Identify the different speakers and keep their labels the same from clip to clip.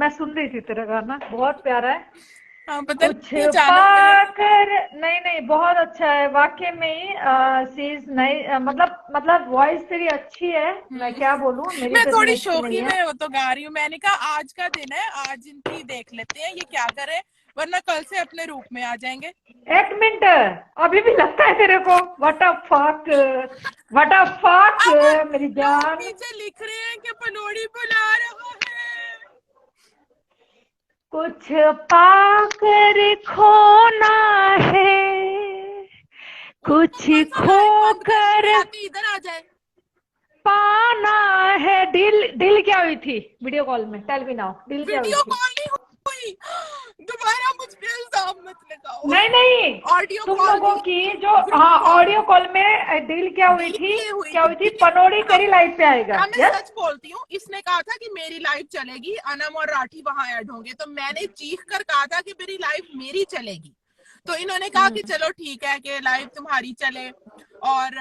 Speaker 1: मैं सुन रही थी तेरा गाना, बहुत प्यारा है।
Speaker 2: हाँ, पता
Speaker 1: कुछ
Speaker 2: नहीं अचानक मेरे।
Speaker 1: पाकर, नहीं नहीं बहुत अच्छा है वाकई में ही। चीज नहीं, मतलब वॉइस तेरी अच्छी है, मैं क्या बोलूं, मेरी
Speaker 2: मैं
Speaker 1: तो इतनी
Speaker 2: थोड़ी
Speaker 1: अच्छी नहीं
Speaker 2: शोखी
Speaker 1: है।
Speaker 2: में वो तो गा रही हूँ। मैंने कहा आज का दिन है, आज इनकी देख लेते हैं ये क्या करे, वरना कल से अपने रूप में आ जाएंगे।
Speaker 1: एक मिनट, अभी भी लगता है तेरे को? What a fuck, what a fuck,
Speaker 2: अब
Speaker 1: मेरी
Speaker 2: लोग
Speaker 1: जान।
Speaker 2: नीचे लिख रहे हैं कि पनोड़ी बुला रहा है।
Speaker 1: कुछ पाकर खोना है,
Speaker 2: उसको
Speaker 1: कुछ
Speaker 2: कौन सा
Speaker 1: खो
Speaker 2: लाइट बंद करनी
Speaker 1: कर
Speaker 2: है, या तो इधर आ जाए।
Speaker 1: पाना है। डील डील क्या हुई थी वीडियो कॉल में? टेल मी नाउ, डील क्या हुई
Speaker 2: वीडियो
Speaker 1: थी?
Speaker 2: कॉल नहीं हुई। दोबारा मुझ पे इल्जाम मत लगाओ।
Speaker 1: नहीं नहीं,
Speaker 2: ऑडियो
Speaker 1: तुम
Speaker 2: कॉल
Speaker 1: लोगों
Speaker 2: की,
Speaker 1: की जो,
Speaker 2: ग्रुप
Speaker 1: हाँ,
Speaker 2: कॉल
Speaker 1: ऑडियो कॉल में डील क्या हुई
Speaker 2: डील
Speaker 1: थी?
Speaker 2: ये हुई
Speaker 1: क्या हुई थी?
Speaker 2: थी।
Speaker 1: पनोड़ी तेरी लाइफ पे आएगा,
Speaker 2: हाँ, मैं
Speaker 1: यस।
Speaker 2: सच बोलती हूँ। इसने कहा था कि मेरी लाइफ चलेगी, अनम और राठी वहां ऐड होंगे, तो मैंने चीख कर कहा था कि मेरी लाइफ मेरी चलेगी। तो इन्होंने कहा कि चलो ठीक है कि लाइव तुम्हारी चले और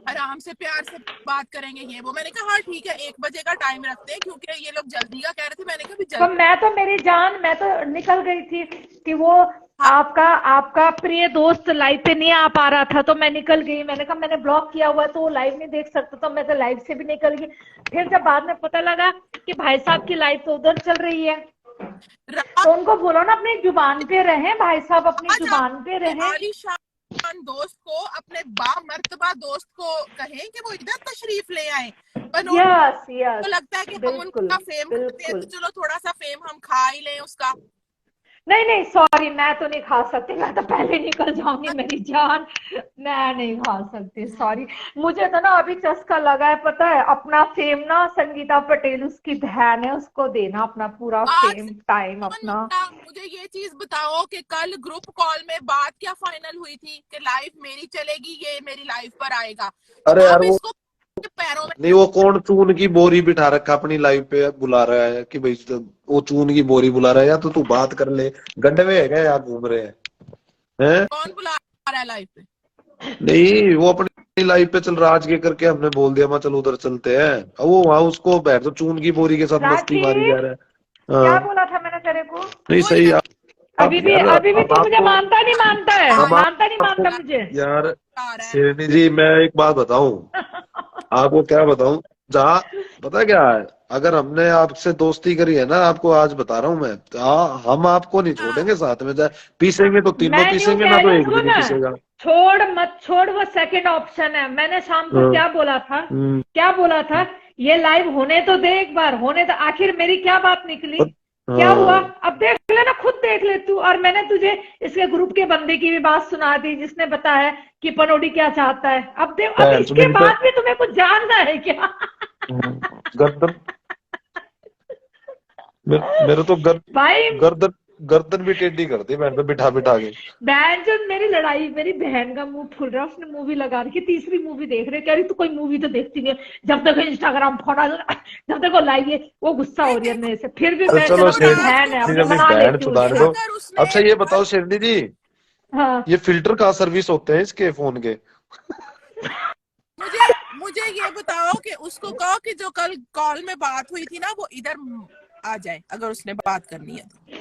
Speaker 2: आराम से प्यार से बात करेंगे ये वो। मैंने कहा हाँ ठीक है, 1 बजे का टाइम रखते हैं, क्योंकि ये लोग जल्दी का कह रहे थे। मैंने कहा भी
Speaker 1: तो
Speaker 2: जल्दी।
Speaker 1: मैं तो, मेरी जान, मैं तो निकल गई थी कि वो
Speaker 2: हाँ,
Speaker 1: आपका आपका प्रिय दोस्त लाइव पे नहीं आ पा रहा था, तो मैं निकल गई। मैंने कहा मैंने ब्लॉक किया हुआ है तो वो लाइव नहीं देख सकता, तो मैं तो लाइव से भी निकल गई। फिर जब बाद में पता लगा कि भाई साहब की लाइव तो उधर चल रही है, तो उनको बोलो ना अपनी जुबान पे रहें, भाई साहब अपनी
Speaker 2: आज आप
Speaker 1: जुबान पे
Speaker 2: अपने
Speaker 1: रहें।
Speaker 2: आलीशान दोस्त को, अपने बामर्तबा दोस्त को कहें कि वो इधर तशरीफ ले आए। पनोट
Speaker 1: यस
Speaker 2: को
Speaker 1: यस,
Speaker 2: लगता है कि हम
Speaker 1: बिल्कुल
Speaker 2: उनका फेम खाते हैं, तो
Speaker 1: बिल्कुल।
Speaker 2: चलो थोड़ा सा फेम हम खा ही लें उसका।
Speaker 1: नहीं नहीं सॉरी, मैं तो नहीं खा सकती, मैं तो पहले निकल जाऊंगी मेरी जान। मैं नहीं खा सकती, सॉरी। मुझे तो ना अभी चस्का लगा है, पता है, अपना फेम ना संगीता पटेल उसकी बहन है, उसको देना अपना पूरा
Speaker 2: आज
Speaker 1: फेम
Speaker 2: से
Speaker 1: टाइम
Speaker 2: कौन
Speaker 1: अपना।
Speaker 2: मिला? मुझे ये चीज बताओ कि कल ग्रुप कॉल में बात क्या फाइनल हुई थी कि लाइफ मेरी चलेगी, ये मेरी लाइफ पर आएगा। तो
Speaker 3: अरे यार
Speaker 2: अब
Speaker 3: वो
Speaker 2: इसको पैरों में
Speaker 3: नहीं, वो कौन चून की बोरी बिठा रखा अपनी लाइफ पे बुला रहा है कि भाई वो चून की बोरी बुला रहा है, या तो तू बात कर ले। गड्ढे में है क्या यहाँ घूम रहे हैं?
Speaker 2: कौन बुला रहा है लाइफ पे?
Speaker 3: नहीं, वो अपनी लाइफ पे चल रहा, आज के करके हमने बोल दिया मैं चल उधर चलते हैं, अब वो वहां उसको बैठ तो चून की बोरी के साथ मस्ती
Speaker 1: राठी,
Speaker 3: मारी जा रहा है।
Speaker 1: क्या
Speaker 3: हाँ,
Speaker 1: बोला था मैंने तेरे को?
Speaker 3: नहीं
Speaker 2: वो
Speaker 3: सही।
Speaker 2: इधर
Speaker 1: अभी भी,
Speaker 3: यार
Speaker 1: अभी भी
Speaker 3: अब
Speaker 1: तू मुझे
Speaker 3: आपको,
Speaker 1: मानता नहीं, मानता है,
Speaker 3: हम
Speaker 1: मानता नहीं
Speaker 3: आपको
Speaker 1: मानता मुझे।
Speaker 3: यार
Speaker 2: आ रहा है।
Speaker 3: शेरनी जी, मैं एक बात बताऊं आपको, क्या बताऊं, जहाँ पता क्या है, अगर हमने आपसे दोस्ती करी है ना, आपको आज बता रहा हूं मैं, हम आपको नहीं
Speaker 2: हाँ,
Speaker 3: छोड़ेंगे साथ में, चाहे पीसेंगे तो तीनों
Speaker 1: मैं न्यू
Speaker 3: पीसेंगे
Speaker 1: कह
Speaker 3: ना,
Speaker 1: रही
Speaker 3: तो
Speaker 1: हूँ,
Speaker 3: एक भी
Speaker 1: सुन,
Speaker 3: नहीं पीसेगा।
Speaker 1: छोड़ मत छोड़, वो सेकंड ऑप्शन है। मैंने शाम को
Speaker 3: हाँ,
Speaker 1: क्या बोला था?
Speaker 3: हम्म,
Speaker 1: क्या बोला था? ये लाइव होने तो दे, एक बार होने तो। आखिर मेरी क्या बात निकली? क्या हुआ?
Speaker 3: हाँ,
Speaker 1: अब देख लेना, खुद देख ले तू। और मैंने तुझे इसके ग्रुप के बंदे की भी बात सुना दी, जिसने बताया कि पनोडी क्या चाहता है। अब देख, अब इसके
Speaker 3: मेरी तो
Speaker 1: बाद भी तुम्हें कुछ जानना है क्या?
Speaker 3: गर्दन, मेरे तो
Speaker 1: भाई,
Speaker 3: गर्दन गर्दन भी टेढ़ी कर दी मैंने तो बिठा बिठा के।
Speaker 1: बहन जो मेरी लड़ाई, मेरी बहन का मुंह फूल रहा है। उसने मूवी लगा रखी, तीसरी मूवी देख रहे, कह रही तू कोई मूवी तो देखती नहीं है, जब तक इंस्टाग्राम फोड़ा, जब तक वो लाइव है। वो गुस्सा हो रही है मेरे से, फिर भी
Speaker 3: अरे
Speaker 1: मैं,
Speaker 3: चलो
Speaker 1: चलो
Speaker 2: और
Speaker 1: अपनी
Speaker 3: शेरनी
Speaker 2: आज
Speaker 1: बहन है,
Speaker 2: तुम
Speaker 3: जी,
Speaker 1: अपने
Speaker 3: अपनी
Speaker 1: मना
Speaker 3: बहन
Speaker 1: लेती हूँ
Speaker 3: सुधार
Speaker 1: उसको।
Speaker 3: दो।
Speaker 2: अगर उसने
Speaker 3: अच्छा ये
Speaker 2: कल
Speaker 3: बताओ शेरनी जी,
Speaker 1: हाँ,
Speaker 3: ये फिल्टर का सर्विस होते हैं इसके फोन के?
Speaker 2: मुझे मुझे ये बताओ कि उसको कहो कि जो कल कॉल में बात हुई थी ना, वो इधर आ जाए अगर उसने बात करनी है तो।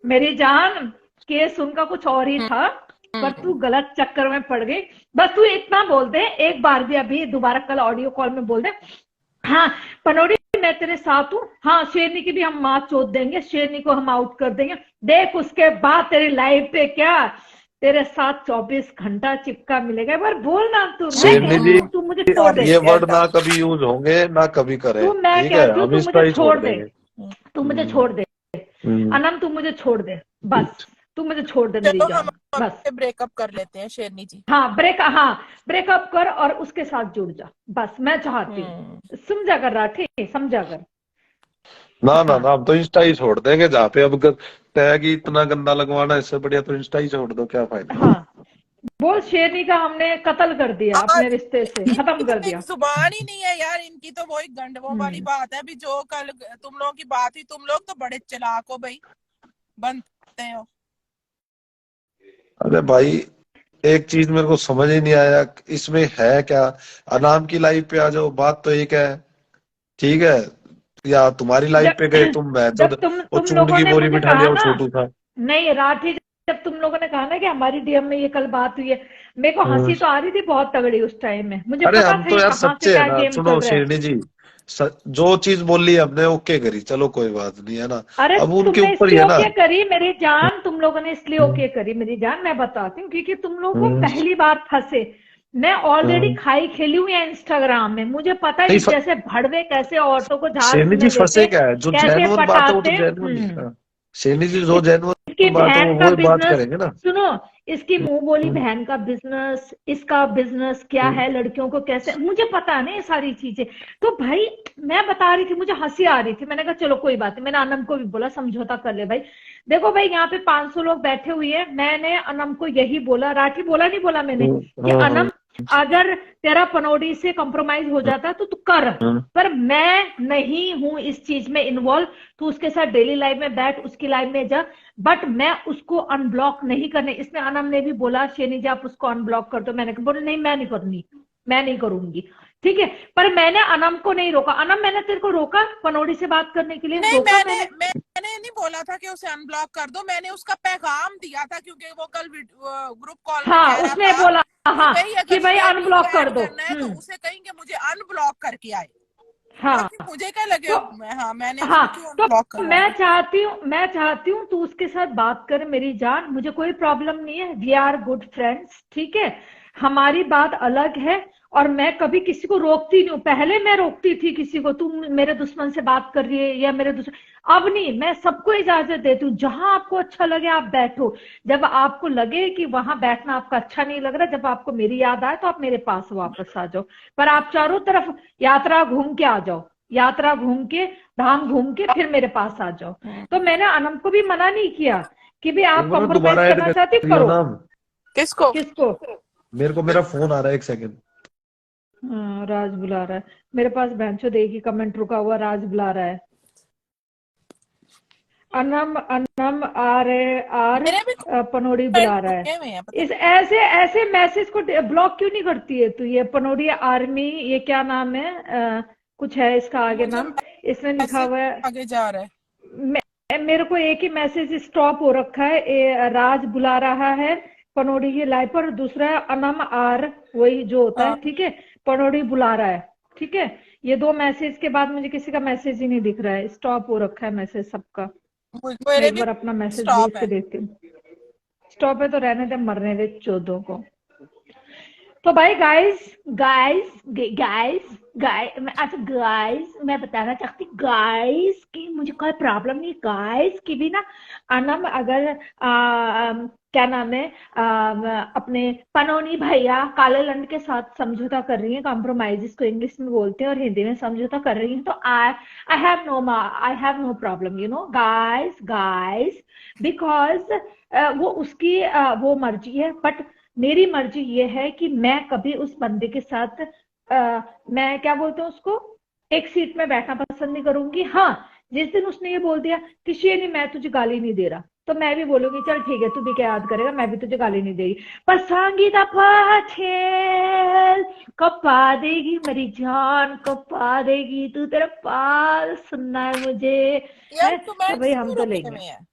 Speaker 1: मेरी जान, केस उनका कुछ और ही था, पर तू गलत चक्कर में पड़ गई। बस तू इतना बोल दे एक बार भी, अभी दोबारा कल ऑडियो कॉल में बोल दे, हाँ पनोड़ी मैं तेरे साथ हूँ, हाँ शेरनी की भी हम माँ चोद देंगे, शेरनी को हम आउट कर देंगे। देख उसके बाद तेरी लाइफ पे क्या तेरे साथ 24 घंटा चिपका मिलेगा। एक बार बोल ना तू, मैं
Speaker 3: शेरनी
Speaker 1: कहती
Speaker 3: जी,
Speaker 1: हूँ तू मुझे छोड़ दे।
Speaker 3: ये वर्ड
Speaker 2: प्रोपेगेंडा।
Speaker 3: ना कभी यूज होंगे ना कभी करें,
Speaker 1: तू, मैं
Speaker 3: ठीक है,
Speaker 1: कहती हूँ
Speaker 3: हम
Speaker 1: तू
Speaker 3: इसका
Speaker 1: मुझे
Speaker 3: ही छोड़
Speaker 1: छोड़ दे,
Speaker 3: देंगे।
Speaker 1: तू मुझे
Speaker 3: हम्म,
Speaker 1: छोड़ दे।
Speaker 3: हम्म।
Speaker 1: अनम तू मुझे छोड़ दे, बस। तू मुझे छोड़ दे मेरी
Speaker 2: चलो हम
Speaker 1: जान, बस।
Speaker 2: ब्रेकअप कर लेते हैं शेरनी जी।
Speaker 1: हाँ ब्रेकअप कर और उसके साथ जुड़ जा, बस मैं चाहती
Speaker 2: हम्म।
Speaker 1: हूँ। समझा कर रहा, ठीक समझा कर।
Speaker 3: ना ना ना,
Speaker 1: हाँ
Speaker 3: हम तो इंस्टा ही छोड़ देंगे, जहाँ पे अब टैग ही इतना गंदा लगवाना, इससे बढ़िया तो इंस्टा ही छोड़ दो, क्या फायदा।
Speaker 1: हाँ, बोल शेरनी का हमने कत्ल कर दिया, अपने
Speaker 2: आज
Speaker 1: रिश्ते से
Speaker 2: इनकी
Speaker 1: खत्म
Speaker 2: तो
Speaker 1: कर
Speaker 2: एक
Speaker 1: दिया।
Speaker 2: जुबान ही नहीं है यार, इनकी तो वही गंडवों वाली
Speaker 1: हम्म,
Speaker 2: बात है। भी जो कल तुम लोगों की बात हुई, तुम लोग तो बड़े चालाक हो भाई, बनते हो।
Speaker 3: अरे भाई, एक चीज मेरे को समझ ही नहीं आया इसमें है क्या। अनाम की लाइफ पे आ जाओ, बात तो एक है, ठीक है, या तुम्हारी लाइफ पे गए तुम? मैं तो
Speaker 1: जब तुम
Speaker 3: वो चून
Speaker 1: लोगों
Speaker 3: की
Speaker 1: ने
Speaker 3: बोरी
Speaker 1: मुझे
Speaker 3: बिठा
Speaker 1: कहा
Speaker 3: लिया, वो
Speaker 1: ना,
Speaker 3: छोटू था।
Speaker 1: नहीं राठी, जब तुम लोगों ने कहा ना कि हमारी डीएम में ये कल बात हुई है, मेरे को हंसी तो आ रही थी बहुत तगड़ी उस टाइम में, मुझे
Speaker 3: अरे
Speaker 1: पता
Speaker 3: हम
Speaker 1: था
Speaker 3: तो
Speaker 1: ये
Speaker 3: यार
Speaker 1: कहाँ से
Speaker 3: सच्चे है
Speaker 1: क्या
Speaker 3: ना,
Speaker 1: गेम
Speaker 3: सुनो
Speaker 1: चल रहा है।
Speaker 3: शेरनी जी, जो चीज बोली हमने ओके करी, चलो कोई बात नहीं है ना।
Speaker 1: अरे
Speaker 3: अब उनके
Speaker 1: तुमने
Speaker 3: ऊपर ही
Speaker 1: इसलिए
Speaker 3: है ना।
Speaker 1: ओके करी मेरी जान, तुम लोगों ने इसलिए
Speaker 3: हम्म,
Speaker 1: ओके करी मेरी जान, मैं बताती हूँ, क्योंकि तुम लोग वो
Speaker 3: हम्म,
Speaker 1: पहली बार फंसे। मैं ऑलरेडी
Speaker 3: हम्म।
Speaker 1: खाई खेली हुई है इंस्टाग्राम में, मुझे पता है
Speaker 3: नहीं
Speaker 1: ये कैसे भड़वे कैसे औरतों को झांस
Speaker 3: शेरनी जी
Speaker 1: में
Speaker 3: फंसे
Speaker 1: लेते,
Speaker 3: क्या है, जो
Speaker 1: कैसे
Speaker 3: जेन्युइन बात है वो तो
Speaker 1: पटाते।
Speaker 3: जेन्युइन ही है ना। शेरनी जी जो
Speaker 1: इसकी
Speaker 3: जेन्युइन बात है वो
Speaker 1: बहन का
Speaker 3: वो बात
Speaker 1: बिजनेस,
Speaker 3: करेंगे ना।
Speaker 1: सुनो, इसकी मुंह बोली
Speaker 3: हम्म,
Speaker 1: बहन का बिजनेस, इसका बिजनेस क्या
Speaker 3: हम्म,
Speaker 1: है, लड़कियों को कैसे, मुझे पता है ना ये सारी चीजें। तो भाई मैं बता रही थी, मुझे हंसी आ रही थी, मैंने कहा चलो कोई बात नहीं, मैंने अनम को भी बोला समझौता कर ले भाई। देखो भाई यहाँ पे 500 लोग बैठे हुए हैं, मैंने अनम को यही बोला, राठी बोला नहीं बोला मैंने कि
Speaker 3: हाँ, हाँ,
Speaker 1: अनम अगर तेरा पनौड़ी से कॉम्प्रोमाइज हो जाता तो तू कर,
Speaker 3: हाँ।
Speaker 1: पर मैं नहीं हूं इस चीज में इन्वॉल्व। तू उसके साथ डेली लाइफ में बैठ, उसकी लाइफ में जा, बट मैं उसको अनब्लॉक नहीं करने। इसमें अनम ने भी बोला शेनी जी आप उसको अनब्लॉक कर दो, मैंने बोला नहीं मैं नहीं करूंगी, मैं नहीं करूंगी, ठीक है। पर मैंने अनम को नहीं रोका। अनम मैंने तेरे को रोका पनौड़ी से बात करने के लिए,
Speaker 2: नहीं,
Speaker 1: रोका
Speaker 2: मैंने
Speaker 1: मैंने?
Speaker 2: मैंने नहीं बोला था कि उसे अनब्लॉक कर दो, मैंने उसका पैगाम दिया था, क्योंकि वो कल ग्रुप कॉल में
Speaker 1: हाँ
Speaker 2: कह रहा
Speaker 1: उसने
Speaker 2: था
Speaker 1: बोला,
Speaker 2: कि
Speaker 1: हाँ
Speaker 2: भाई
Speaker 1: कि
Speaker 2: अगर
Speaker 1: भाई
Speaker 2: शेरनी को
Speaker 1: अनब्लॉक कर
Speaker 2: ऐड
Speaker 1: दो।
Speaker 2: करना है तो उसे कहेंगे मुझे अनब्लॉक करके आए,
Speaker 1: हाँ
Speaker 2: ताकि मुझे क्या लगे।
Speaker 1: तो
Speaker 2: हाँ, मैंने
Speaker 1: हाँ,
Speaker 2: उसको क्यों
Speaker 1: तो
Speaker 2: अनब्लॉक करवाया।
Speaker 1: मैं चाहती हूँ तू उसके साथ बात कर मेरी जान, मुझे कोई प्रॉब्लम नहीं है, वी आर गुड फ्रेंड्स, ठीक है। हमारी बात अलग है, और मैं कभी किसी को रोकती नहीं हूँ। पहले मैं रोकती थी किसी को, तू मेरे दुश्मन से बात कर रही है या मेरे दुश्मन, अब नहीं, मैं सबको इजाजत देती हूँ, जहां आपको अच्छा लगे आप बैठो। जब आपको लगे कि वहां बैठना आपका अच्छा नहीं लग रहा, जब आपको मेरी याद आए तो आप मेरे पास वापस आ जाओ, पर आप चारों तरफ यात्रा घूम के आ जाओ, यात्रा घूम के, धाम घूम के फिर मेरे पास आ जाओ। तो मैंने अनम को भी मना नहीं किया कि भी
Speaker 3: एक
Speaker 1: आप
Speaker 3: बार
Speaker 1: कॉम्प्रोमाइज
Speaker 3: दोबारा ऐड
Speaker 1: करना चाहती
Speaker 3: करियो
Speaker 1: करो।
Speaker 3: नाम।
Speaker 2: किसको?
Speaker 1: किसको?
Speaker 3: मेरे को मेरा फोन आ रहा है, एक सेकंड।
Speaker 1: हाँ, राज बुला रहा है मेरे पास, बेंचो देखी कमेंट रुका हुआ, राज बुला रहा है। अनम अनम आर
Speaker 2: मेरे भी
Speaker 1: पनोड़ी
Speaker 2: कमेंट
Speaker 1: बुला रहा है।
Speaker 2: रुके हुए हैं, पता
Speaker 1: इस ऐसे ऐसे मैसेज को ब्लॉक क्यों नहीं करती है तू? ये पनोड़ी आर्मी, ये क्या नाम है, कुछ है इसका
Speaker 2: नहीं।
Speaker 1: आगे
Speaker 2: मुझे
Speaker 1: नाम, इसमें लिखा
Speaker 2: मैसेज
Speaker 1: हुआ है।
Speaker 2: आगे जा रहा है।
Speaker 1: मेरे को एक ही मैसेज स्टॉप हो रखा है, राज बुला रहा है पनोड़ी की लाइव पर, दूसरा है अनम आर, वही जो होता है,
Speaker 2: हाँ,
Speaker 1: ठीक है, पनोड़ी बुला रहा है, ठीक है। ये दो मैसेज के बाद मुझे किसी का मैसेज ही नहीं दिख रहा है, स्टॉप हो रखा है मैसेज सबका। मैं
Speaker 2: मेरे
Speaker 1: एक
Speaker 2: भी
Speaker 1: बार अपना मैसेज
Speaker 2: स्टॉप
Speaker 1: भेज के
Speaker 2: है।
Speaker 1: देखती हूँ। स्टॉप है तो रहने दे, मरने दे चौदों को। तो भाई गाइस गाइस गाइस अच्छा गाइस, मैं बताना चाहती गाइस कि मुझे कोई प्रॉब्लम नहीं गाइस कि भी ना, अनम अगर क्या नाम है, अपने पनोनी भैया काले लंड के साथ समझौता कर रही है, कॉम्प्रोमाइज इसको इंग्लिश में बोलते हैं और हिंदी में समझौता कर रही है, तो I have no problem, you know guys guys, because वो उसकी वो मर्जी है, बट मेरी मर्जी ये है कि मैं कभी उस बंदे के साथ मैं क्या बोलते हैं उसको, एक सीट में बैठना पसंद नहीं करूंगी। हाँ, जिस दिन उसने ये बोल दिया कि शेनी मैं तुझे गाली नहीं दे रहा, तो मैं भी बोलूंगी चल ठीक है, तू भी क्या याद करेगा, मैं भी तुझे गाली नहीं देगी। पर संगीता पाछेल कपा देगी मेरी जान, कपा देगी, तू तेरा पाल सुनना है मुझे,
Speaker 2: यार
Speaker 1: है तो
Speaker 2: कमेंट्स
Speaker 1: भाई हम
Speaker 2: क्यों
Speaker 1: तो
Speaker 2: रुके
Speaker 1: लेंगे।
Speaker 2: हुए हैं?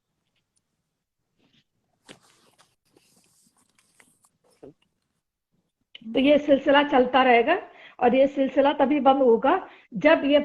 Speaker 1: तो ये सिलसिला चलता रहेगा, और ये सिलसिला तभी बंद होगा जब ये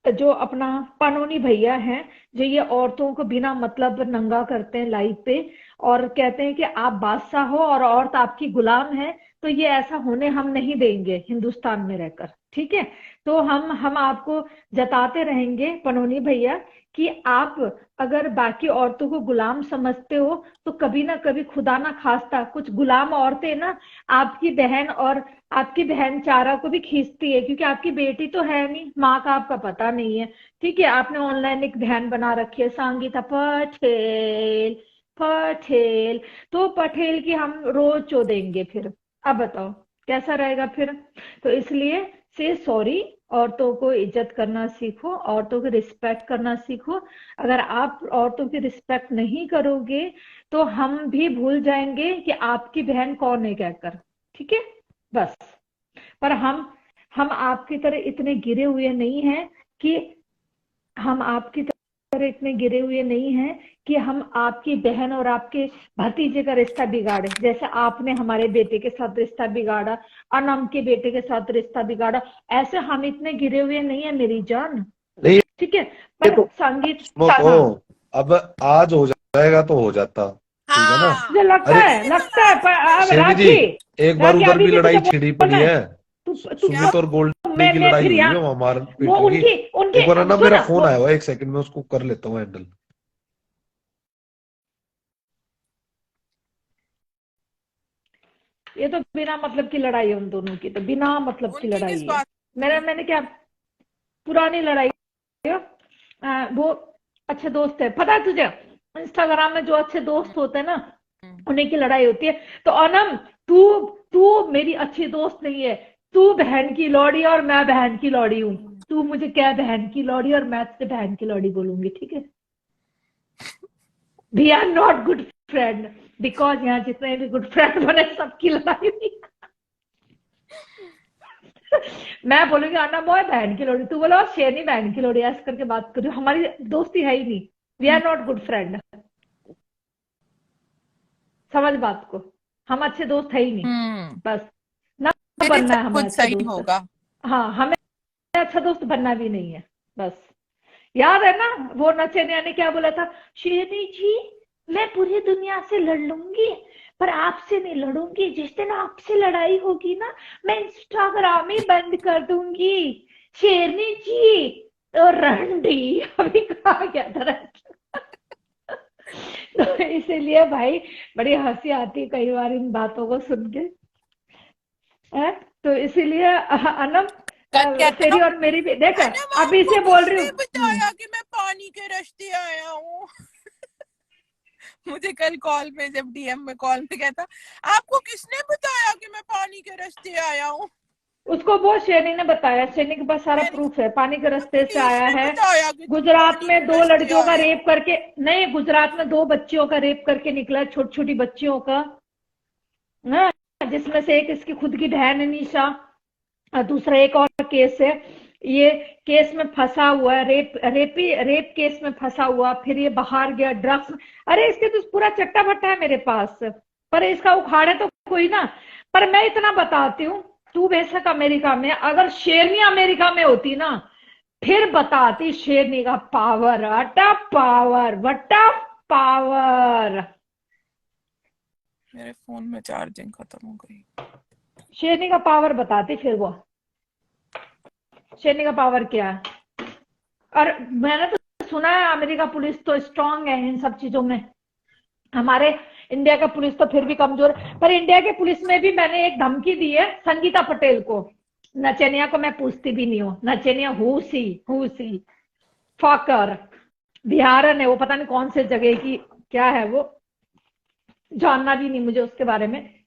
Speaker 1: जो अपना पनोनी भैया हैं, जो ये औरतों को बिना मतलब नंगा करते हैं लाइव पे, और कहते हैं कि आप बादशाह हो और औरत आपकी गुलाम है, तो ये ऐसा होने हम नहीं देंगे हिंदुस्तान में रहकर, ठीक है। तो हम आपको जताते रहेंगे पनोनी भैया कि आप अगर बाकी औरतों को गुलाम समझते हो, तो कभी ना कभी खुदा ना खास्ता कुछ गुलाम औरतें ना आपकी बहन और आपकी बहन चारा को भी खींचती है, क्योंकि आपकी बेटी तो है नहीं, माँ का आपका पता नहीं है, ठीक है। आपने ऑनलाइन एक बहन बना रखी है संगीता पटेल, पटेल, तो पटेल की हम रोज चो देंगे फिर, अब बताओ कैसा रहेगा फिर। तो इसलिए से सॉरी, औरतों को इज्जत करना सीखो, औरतों को रिस्पेक्ट करना सीखो। अगर आप औरतों की रिस्पेक्ट नहीं करोगे तो हम भी भूल जाएंगे कि आपकी बहन कौन है कहकर, ठीक है, बस। पर हम आपकी तरह इतने गिरे हुए नहीं हैं कि हम आपकी तरह इतने गिरे हुए नहीं हैं कि हम आपकी बहन और आपके भतीजे का रिश्ता बिगाड़े, जैसे आपने हमारे बेटे के साथ रिश्ता बिगाड़ा, अनम के बेटे के साथ रिश्ता बिगाड़ा। ऐसे हम इतने गिरे हुए नहीं है मेरी जान,
Speaker 3: नहीं,
Speaker 1: ठीक है।
Speaker 3: ये
Speaker 1: पर
Speaker 3: तो
Speaker 1: संगीत,
Speaker 3: वो तो
Speaker 1: हाँ,
Speaker 3: अब आज हो जाएगा तो हो जाता, ठीक है ना।
Speaker 2: हाँ,
Speaker 1: मुझे
Speaker 3: अरे
Speaker 1: लगता है पर अब
Speaker 3: सैनी जी,
Speaker 1: राखी,
Speaker 3: एक बार उधर
Speaker 1: अभी
Speaker 3: भी
Speaker 1: भी तुझे
Speaker 3: लड़ाई छिड़ी
Speaker 1: बोलना
Speaker 3: पड़ी
Speaker 1: है।
Speaker 3: है,
Speaker 1: तू
Speaker 2: क्या?
Speaker 3: सुमित और गोल्डी की
Speaker 1: मैं
Speaker 3: लड़ाई
Speaker 1: फिर
Speaker 3: हुई है
Speaker 1: यहाँ,
Speaker 3: वहां मार
Speaker 1: वो
Speaker 3: पीट की।
Speaker 1: उनकी
Speaker 3: एक बार है ना,
Speaker 1: सुन,
Speaker 3: मेरा फोन
Speaker 1: वो
Speaker 3: आया हुआ, एक सेकंड में उसको कर लेता हूँ हैंडल।
Speaker 1: ये तो बिना मतलब की लड़ाई है, उन दोनों की तो बिना मतलब की
Speaker 2: उनकी किस
Speaker 1: लड़ाई है।
Speaker 2: बात की?
Speaker 1: मैंने क्या, पुरानी लड़ाई है। वो अच्छे दोस्त है, पता है तुझे, इंस्टाग्राम में जो अच्छे दोस्त होते हैं ना, उन्हीं की लड़ाई होती है। तो अनम, तू तू मेरी अच्छी दोस्त नहीं है, तू बहन की लौड़ी और मैं बहन की लौड़ी हूँ। तू मुझे क्या बहन की लौड़ी और मैं तुझे बहन की लौड़ी बोलूंगी, ठीक है। We are not good friend, because यहाँ जितने भी गुड फ्रेंड बने सबकी लड़ाई हुई। मैं बोलूंगी अन्ना मोय बहन की लोड़ी, तू बोला शेरनी बहन की लोड़ी, ऐसे करके बात करी, हमारी दोस्ती है ही नहीं। We are not good friend, समझ बात को, हम अच्छे दोस्त है ही नहीं, बस ना
Speaker 2: मेरे
Speaker 1: बनना
Speaker 2: सब
Speaker 1: है हमें
Speaker 2: कुछ
Speaker 1: अच्छे
Speaker 2: सही
Speaker 1: दोस्त।
Speaker 2: होगा।
Speaker 1: हाँ, हमें अच्छा दोस्त बनना भी नहीं है, बस। याद है ना वो नचनिया ने क्या बोला था, शेरनी जी मैं पूरी दुनिया से लड़ लूंगी पर आपसे नहीं लड़ूंगी, जिस दिन आपसे लड़ाई होगी ना मैं इंस्टाग्राम ही बंद कर दूंगी, शेरनी जी। और रंडी अभी कहा गया था। तो इसीलिए भाई बड़ी हंसी आती है कई बार इन बातों को सुन के, है? तो इसीलिए अनम,
Speaker 2: कल कहता
Speaker 1: तेरी और मेरी भी देख,
Speaker 2: अनम
Speaker 1: अभी
Speaker 2: आपको
Speaker 1: से बोल रही
Speaker 2: किसने
Speaker 1: हूँ।
Speaker 2: बताया कि मैं पानी के रास्ते आया हूँ? मुझे कल कॉल में, जब डीएम में कॉल में कहता आपको किसने बताया कि मैं पानी के रास्ते आया हूँ?
Speaker 1: उसको वो शेरनी ने बताया, शेरनी के पास सारा
Speaker 2: मैंने
Speaker 1: प्रूफ है, पानी के रास्ते से
Speaker 2: पुलिस
Speaker 1: आया
Speaker 2: ने
Speaker 1: है।
Speaker 2: बताया कि तुम
Speaker 1: गुजरात
Speaker 2: पानी
Speaker 1: में
Speaker 2: के
Speaker 1: 2
Speaker 2: रास्ते
Speaker 1: लड़कियों का
Speaker 2: आए
Speaker 1: रेप
Speaker 2: हो।
Speaker 1: करके, नहीं, गुजरात में 2 बच्चियों का रेप करके निकला, छोटी छोटी बच्चियों का, हाँ, जिसमें से एक इसकी खुद की बहन है निशा, और दूसरा एक और केस है। ये केस में फंसा हुआ है, रेप केस में फंसा हुआ, फिर ये बाहर गया ड्रग्स। अरे इसके तो पूरा चट्टा भट्टा है मेरे पास, पर इसका उखाड़े तो कोई ना। पर मैं इतना बताती हूँ, तू बेशक अमेरिका में, अगर शेरनी अमेरिका में होती ना, फिर बताती शेरनी का पावर, अटा पावर, वटा पावर।
Speaker 2: मेरे फोन में चार्जिंग खत्म हो गई।
Speaker 1: शेरनी का पावर बताती फिर वो, शेरनी का पावर क्या है। और मैंने तो सुना है अमेरिका पुलिस तो स्ट्रांग है इन सब चीजों में, हमारे इंडिया का पुलिस तो फिर भी कमजोर। पर इंडिया के पुलिस में भी मैंने एक धमकी दी है संगीता पटेल को, नचनिया को मैं पूछती भी नहीं हूँ, नचनिया हु सी फॉकर बिहारन है वो, पता नहीं कौन से जगह की क्या है वो, जानना भी नहीं मुझे उसके बारे में।